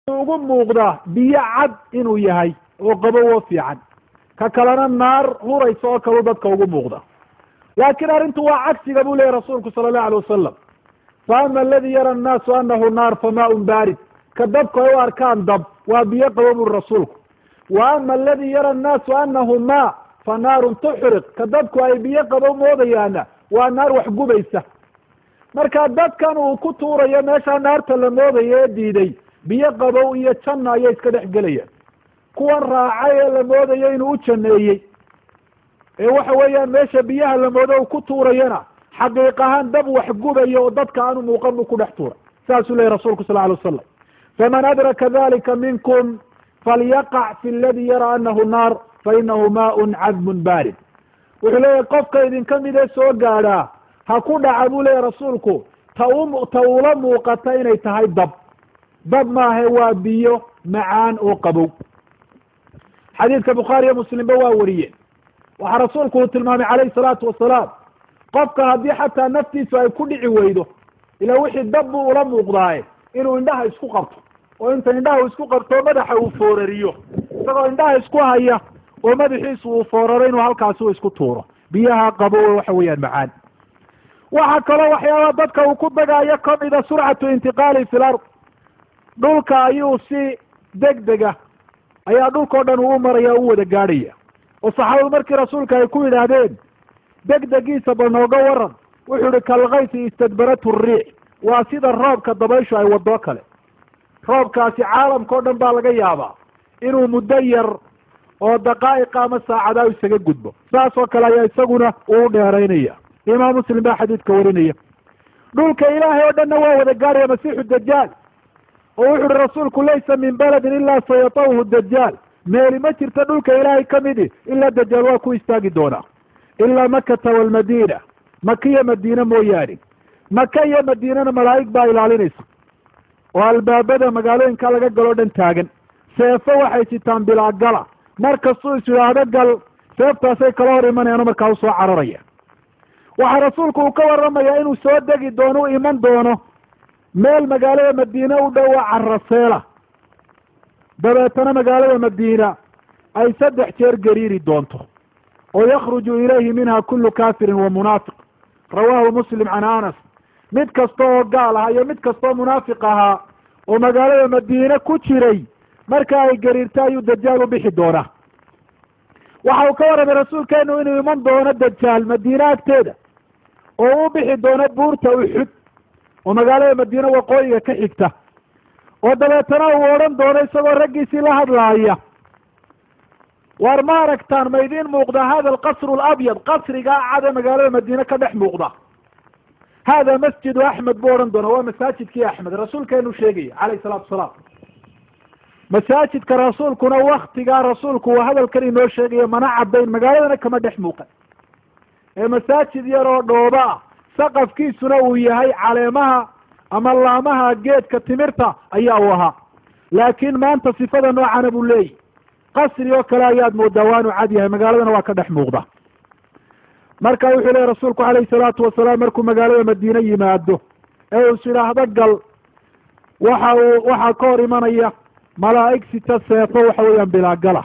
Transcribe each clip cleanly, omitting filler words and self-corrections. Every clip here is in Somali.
ugu muuqda biyo cad inuu yahay oo qabow oo fiican, ka kalena naar huraysa oo kaleu dadka ugu muuqda. laakiin arrintu waa cagsiga buu leeyahy rasuulku sala allahu alay wasalam. fa ama aladi yara annaasu anahu naar famaaun baarid, ka dabka ay u arkaan dab waa biyo qabow buri rasuulku. wa ama aladi yara annaasu anahu maa fa naarun tuxriq, ka dabku ay biyo qabow moodayaana waa naar wax gubaysa. marka dadkan uu ku tuurayo meeshaa naarta la moodayo ee diiday, biyo qabow iyo janna ayay iska dhex gelayaan. kuwan raacay ee la moodayo inuu u janneeyey ee waxa weeyaan meesha biyaha la moodo uu ku tuurayana xaqiiq ahaan dab wax gubayo oo dadka aanu muuqan buu ku dhex tuuray. saasuu leeyahy rasuulku sal alay wasalam. faman adraka dalika minkum falyaqac fi aladi yara anahu naar fainahu maaun cadbun baarid. wuxuu leeyahy qofka idinka mid ee soo gaadhaa ha ku dhaca buu leeyahy rasuulku ta ula muuqata inay tahay dab. dab maahe waa biyo macaan oo qabow. xadiidka bukhaari iyo muslimba waa wariyeen. waxaa rasuulku uu tilmaamay calayhi salaatu wasalaam, qofka haddii xataa naftiisu ay ku dhici weydo, ilaa wixii dab buu ula muuqdaaye, inuu indhaha isku qabto, oo inta indhaha isku qabto madaxa uu foorariyo, isagoo indhaha isku haya oo madaxiisu uu fooraro inuu halkaasi u isku tuuro biyaha qabow waxa weeyaan macaan. waxaa kaloo waxyaaba dadka uu ku dagaayo kamida surcatu intiqaali fi lard. dhulka ayuu si degdega ayaa dhulkao dhan uu maraya u wada gaadhaya. oo saxaabadu markii rasuulka ay ku yidhaahdeen degdegiisa bal nooga waran, wuxuu ihi kalkaysi istadbaratu riix, waa sida roobka dabayshu ay wado kale. roobkaasi caalamka o dhan baa laga yaabaa inuu muddo yar oo daqaa'iqa ama saacadaa isaga gudbo. saas oo kale ayaa isaguna uu dheeraynaya. imaam muslim baa xadiidka warinaya. dhulka ilaahay oo dhanna waa wada gaadhaya masiixu dajaal, oo wuxu uhi rasuulku laysa min baladin ilaa sayatawhu dajaal, meeli ma jirta dhulka ilaahay kamidi ilaa dajaal waa ku istaagi doonaa. ilaa makata walmadiina, maka iyo madiine mooyaane. maka iyo madiinana malaa'ig baa ilaalinaysa oo albaabada magaalooyinka laga galoo dhan taagan. seefo waxay sitaan bilaagala, mar kastuu is idhaahdo gal, seeftaasay kala hor imanayaan oo markaa usoo cararaya. waxaa rasuulku uu ka waramayaa inuu soo degi doono, u iman doono meel magaalada madiine u dhow oo caraseela, dabeetana magaalada madiina ay 3 jeer gariiri doonto, oo yakhruju ilayhi minha kullu kaafirin wa munaafiq. rawaahu muslim can anas. mid kasta oo gaal ahaa iyo mid kasta oo munaafiq ahaa oo magaalada madiine ku jiray, marka ay gariirta ayuu dajaal u bixi doonaa. waxa uu ka warramay rasuulkeenu inuu iman doono dajaal madiine agteeda, oo u bixi doono buurta uxud oo magaalada madiine waqooyiga ka xigta, oo dabeetana uu odhan doono isagoo raggiisii la hadlaaya, waar ma aragtaan ma idiin muuqda hada alqasru alabyad, qasrigaa cada magaalada madiine ka dhex muuqda, hada masjidu axmed buu odhan doona, waa masaajidkii axmed. rasuulkeenu sheegaya calayhi salaatu wasalaam. masaajidka rasuulkuna waktigaa rasuulku uu hadalkan inoo sheegaya mana cadayn, magaaladana kama dhex muuqan, ee masaajid yar oo dhooba ah, saqafkiisuna uu yahay caleemaha ama laamaha geedka timirta ayaa uu ahaa. laakiin maanta sifada noocana buu leeyahy, qasri oo kale ayaad moodaa waanu cad yahay, magaaladana waa ka dhex muuqda. marka wuxuu leeyahy rasuulku calayhi salaatu wasalaam, markuu magaalada madiine yimaado ee uu is idhaahdo gal, waxaa ka hor imanaya malaa'ig sita seefo waxa weeyaan bilaagala.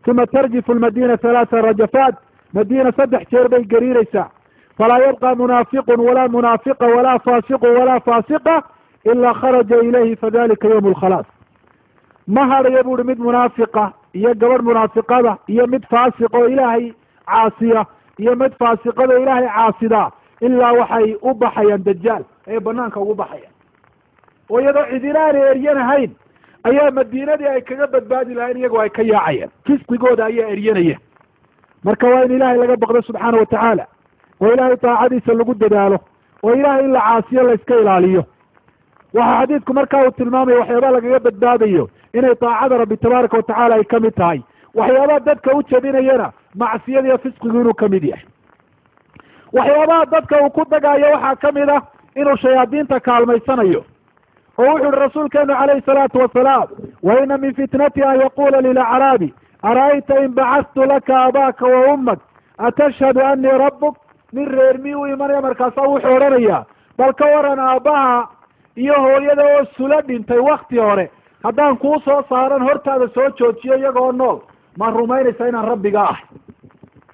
uma tarjifu lmadiina 3 rajafaat, madiina 3 jeer bay gariiraysaa. falaa yabqa munaafiqun walaa munaafiqa walaa faasiqu walaa faasiqa ilaa kharaja ilayhi fadalika yawm alkhalaas. ma hadhayo bu uhi mid munaafiqa iyo gabadh munaafiqada iyo mid faasiq oo ilaahay caasiya iyo mid faasiqada oo ilaahay caasida, ilaa waxay u baxayaan dajaal, ay banaanka ugu baxayaan. oo iyadoo cidina aanay eryanahayn ayaa madiinadii ay kaga badbaadi lahayn, iyagoo ay ka yaacayaan, fisqigooda ayaa eryanaya. marka waa in ilaahay laga baqdo subxaana watacaala, oo ilaahay taacadiisa lagu dadaalo, oo ilaahay in la caasiyo la iska ilaaliyo. waxaa xadiidku markaa uu tilmaamaya waxyaabaa lagaga badbaadayo inay taacada rabbi tabaaraka watacaala ay kamid tahay. waxyaabaha dadka u jebinayana macsiyada iyo fisqigu inuu kamid yahay. waxyaabaha dadka uu ku dagaayo waxaa kamid ah inuu shayaadiinta kaalmaysanayo, oo wuxu uhi rasuulkeenu calayhi salaatu wasalaam, wa ina min fitnati an yaqula lilacraabi ara'ayta in bacadtu laka abaaka wa ummak atashhadu anii rabbuk. nin reer mi u imanaya, markaasa wuxuu odhanayaa, bal ka waran aabbaha iyo hooyada oo sula dhintay wakti hore, haddaan kuu soo saaran hortaada soo joojiyo iyagoo nool ma rumaynaysaa inaan rabbiga ahay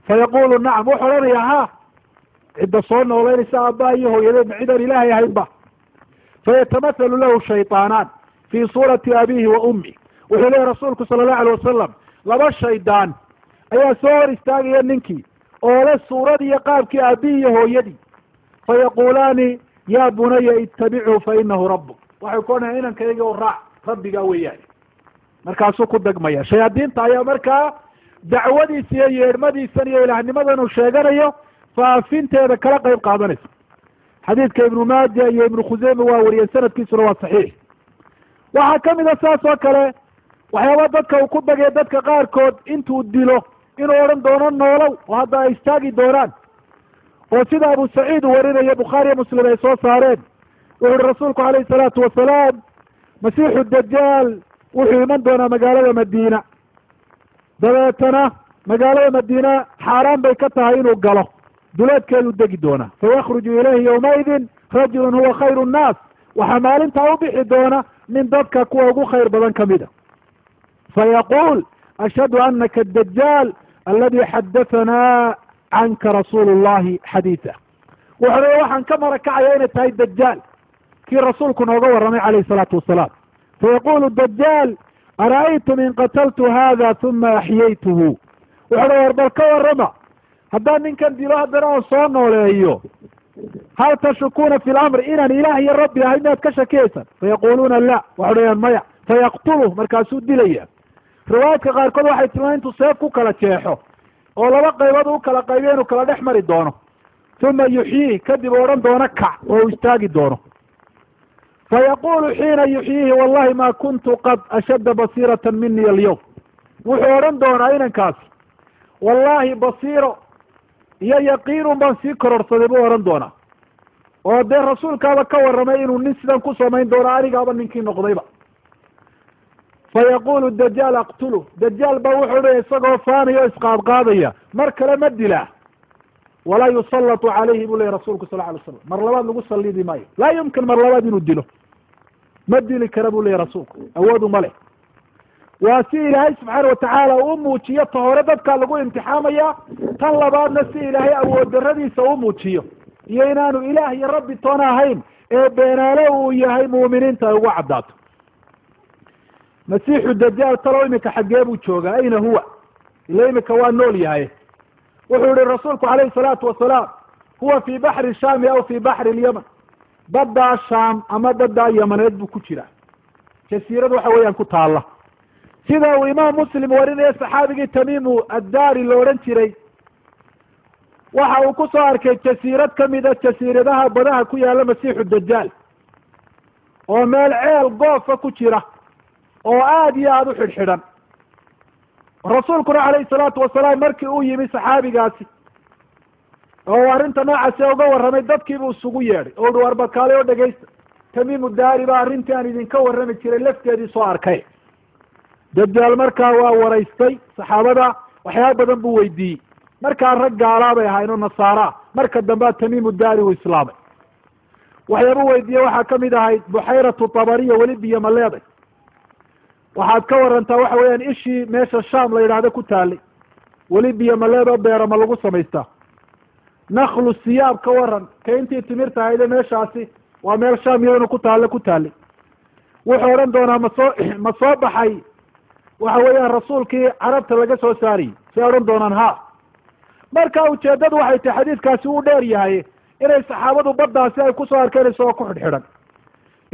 fayaqulu nacam wuxuu odhanayaa ha cidda soo noolaynaysa aabbaha iyo hooyadeed ma cidaan ilaahay ahaynba fayatamathalu lahu shayطaanaan fii suurati abihi wa ummi wuxuu leeyahy rasuulku sala allahu alayh wasalam laba shaydaan ayaa soo hor istaagaya ninkii oo le suuradii iyo qaabkii aabbihi iyo hooyadii fayaqulaani ya bunaya ittabichu fa inahu rabbuk waxay ku odhanayaa inankayga o raac rabbigaa weeyaan markaasuu ku degmaya shayaadiinta ayaa markaa dacwadiisa iyo yeedhmadiisan iyo ilaahnimadan uu sheeganayo faafinteeda kala qayb qaadanaysa xadiidka ibnu maaja iyo ibnu khuseyme waa wariyeen sanadkiisuna waa saxiix waxaa kamid a saas oo kale waxyaaba dadka uu ku dagay dadka qaarkood intuu dilo inuu odhan doono noolow oo hadda ay istaagi doonaan oo sida abu saciid uu warinayo bukhaariyo muslim ay soo saareen wuxu uhi rasuulku calayhi salaatu wasalaam masiixu dajaal wuxuu iman doonaa magaalada madiina dabeetana magaalada madiina xaaraan bay ka tahay inuu galo duleedkeeduu degi doonaa fayakhruju ilayhi yawmaidin rajulun huwa khayru nnaas waxaa maalintaa u bixi doona nin dadka kuwa ugu khayr badan kamida fayaquul ashhadu anaka adajaal aladi xadahanaa canka rasuulu llahi xadiida wuxuu leeya waxaan ka marakacaya inay tahay dajaal kii rasuulku nooga warramay calayhi salaatu wasalaam fayaqulu dajaal ara'aytum in qataltu hada huma axyaytuhu wuxuu le war bal ka warrama haddaan ninkan dilo haddana aan soo nooleeyo hal tashukuuna fi lamri inaan ilaah iyo rabbi ahay miyaad ka shakiyaysaan fayaquluuna la waxau leeyaan maya fayaqtuluh markaasuu dilaya riwaayaadka qaarkood waxay tilmaan intuu seef ku kala jeexo oo laba qaybood u kala qaybiyo inuu kala dhex mari doono uma yuxyiihi kadib odhan doono kac oo uu istaagi doono fayaqulu xiina yuxyiihi wallahi ma kuntu qad ashadda basiirata mini alyawm wuxuu odhan doonaa inankaasi wallahi basiiro iyo yaqiinun baan sii kororsaday buu odhan doonaa oo dee rasuulkaaba ka warramay inuu nin sidan ku samayn doono anigaaba ninkii noqdayba fayaqulu dajaal aqtuluh dajaal baa wuxuu leya isagoo faanaya o isqaadqaadaya mar kale ma dilaa walaa yusallatu calayhi buu leya rasuulku sal alay slam mar labaad lagu sallidi maayo laa yumkin mar labaad inuu dilo ma dili kara buu leya rasuulku awoodu ma leh waa si ilaahay subxaana watacaala u muujiyo ta hore dadkaa lagu imtixaamaya tan labaadna si ilaahay awood daradiisa u muujiyo iyo inaanu ilaah iyo rabbi toona ahayn ee beenaale uu yahay mu'miniinta ay ugu caddaato masiixu dajaal talow imika xaggee buu joogaa ayna huwa ila imika waa nool yahay wuxuu yihi rasuulku calayhi salaatu wasalaam huwa fii baxri shaami aw fii baxri lyaman baddaa shaam ama baddaa yamaneed buu ku jiraa jasiirad waxa weeyaan ku taalla sida uu imaam muslim warinayo saxaabigii tamimu addaari la odhan jiray waxa uu ku soo arkay jasiirad kamida jasiiradaha badaha ku yaalla masiixu dajaal oo meel ceel goofa ku jira oo aada iyo aada u xidhxidhan rasuulkuna calayhi salaatu wasalaam markii uu yimi saxaabigaasi oo arrinta noocaasi uga warramay dadkiibuu isugu yeedhay oo uhi war bakaalay oo dhegaysta tamimu daari baa arrintii aan idinka warrami jiray lafteedii soo arkay dajaal markaa waa waraystay saxaabada waxyaaba badan buu weydiiyey markaa rag gaalaa bay ahayn oo nasaaraa marka dambea tamimu daari uu islaamay waxyaaba weydiiyey waxaa kamid ahayd buxayratu tabariya weli biyo ma leeday waxaad ka warantaa waxa weeyaan ishii meesha sham la yidhaahdo ku taalay weli biyo ma leedoo beero ma lagu samaystaa naklu siyaab ka waran kaintii timirta hayde meeshaasi waa meel sham iyaduna ku taalay wuxuu odhan doonaa ma soo baxay waxa weeyaan rasuulkii carabta laga soo saariyey say odhan doonaan ha marka ujeedadu waxay tahay xadiidkaasi uu dheer yahay inay saxaabadu baddaasi ay kusoo arkeen isagoo ku xidhxidhan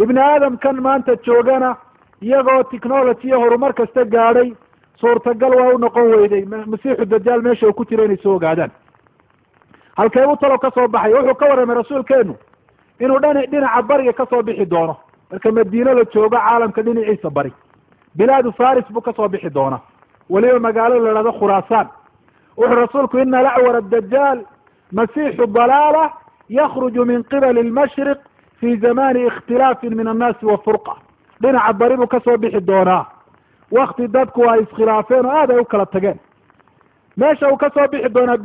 ibni aadamkan maanta joogana iyagoo technology iyo horumar kasta gaadhay suurtagal waa u noqon weyday masiixu dajaal meesha uu ku jira inay soo ogaadaan halkeebuu talow ka soo baxay wuxuu ka warramay rasuulkeenu inuu dhinaca bariga kasoo bixi doono marka madiine la joogo caalamka dhinaciisa bari bilaadu faris buu kasoo bixi doona weliba magaalada la ihahdo khuraasaan wuxuu rasuulku ina lacwar dajaal masiixu dalaala yakruju min qibali lmashriq fi zamani ikhtilaafin min annaasi wa furqa dhinaca bari buu kasoo bixi doonaa wakti dadku ay iskhilaafeen oo aad ay u kala tageen meesha uu kasoo bixi doonaa